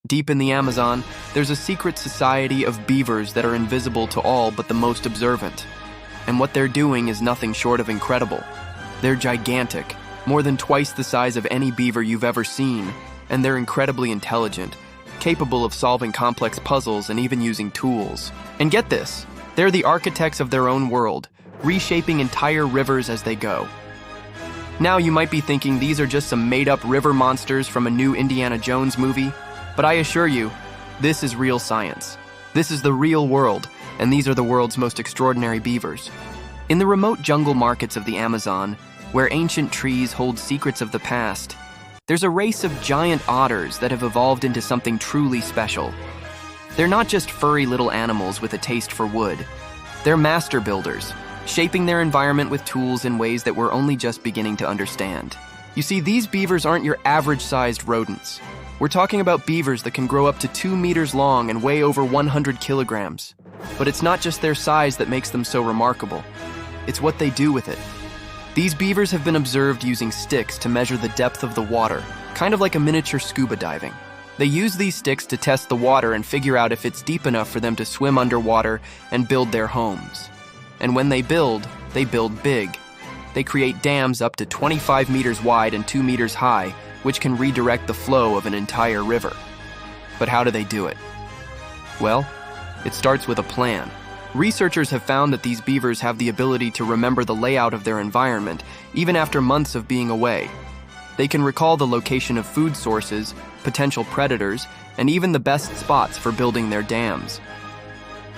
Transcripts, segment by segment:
Deep in the Amazon, there's a secret society of beavers that are invisible to all but the most observant. And what they're doing is nothing short of incredible. They're gigantic, more than twice the size of any beaver you've ever seen, and they're incredibly intelligent, capable of solving complex puzzles and even using tools. And get this, they're the architects of their own world, reshaping entire rivers as they go. Now you might be thinking these are just some made-up river monsters from a new Indiana Jones movie, but I assure you, this is real science. This is the real world, and these are the world's most extraordinary beavers. In the remote jungle markets of the Amazon, where ancient trees hold secrets of the past, there's a race of giant otters that have evolved into something truly special. They're not just furry little animals with a taste for wood. They're master builders, shaping their environment with tools in ways that we're only just beginning to understand. You see, these beavers aren't your average-sized rodents. We're talking about beavers that can grow up to 2 meters long and weigh over 100 kilograms. But it's not just their size that makes them so remarkable. It's what they do with it. These beavers have been observed using sticks to measure the depth of the water, kind of like a miniature scuba diving. They use these sticks to test the water and figure out if it's deep enough for them to swim underwater and build their homes. And when they build big. They create dams up to 25 meters wide and 2 meters high, which can redirect the flow of an entire river. But how do they do it? Well, it starts with a plan. Researchers have found that these beavers have the ability to remember the layout of their environment, even after months of being away. They can recall the location of food sources, potential predators, and even the best spots for building their dams.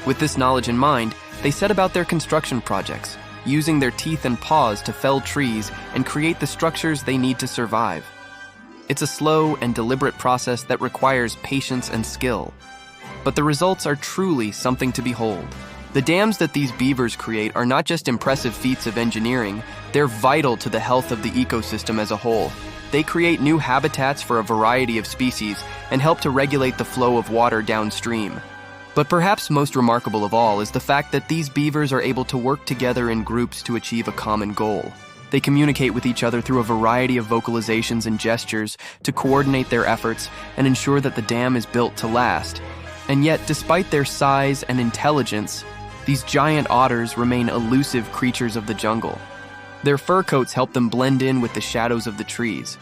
With this knowledge in mind, they set about their construction projects, using their teeth and paws to fell trees and create the structures they need to survive. It's a slow and deliberate process that requires patience and skill. But the results are truly something to behold. The dams that these beavers create are not just impressive feats of engineering, they're vital to the health of the ecosystem as a whole. They create new habitats for a variety of species and help to regulate the flow of water downstream. But perhaps most remarkable of all is the fact that these beavers are able to work together in groups to achieve a common goal. They communicate with each other through a variety of vocalizations and gestures to coordinate their efforts and ensure that the dam is built to last. And yet, despite their size and intelligence, these giant otters remain elusive creatures of the jungle. Their fur coats help them blend in with the shadows of the trees,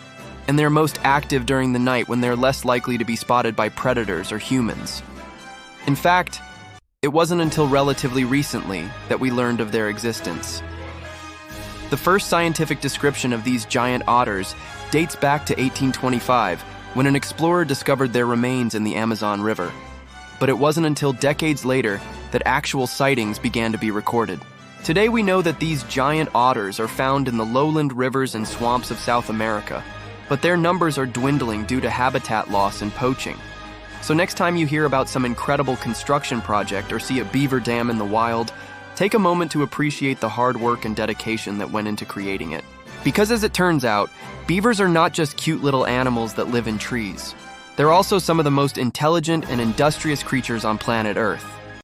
and they're most active during the night when they're less likely to be spotted by predators or humans. In fact, it wasn't until relatively recently that we learned of their existence. The first scientific description of these giant otters dates back to 1825, when an explorer discovered their remains in the Amazon River. But it wasn't until decades later that actual sightings began to be recorded. Today we know that these giant otters are found in the lowland rivers and swamps of South America, but their numbers are dwindling due to habitat loss and poaching. So next time you hear about some incredible construction project or see a beaver dam in the wild, take a moment to appreciate the hard work and dedication that went into creating it. Because as it turns out, beavers are not just cute little animals that live in trees. They're also some of the most intelligent and industrious creatures on planet Earth.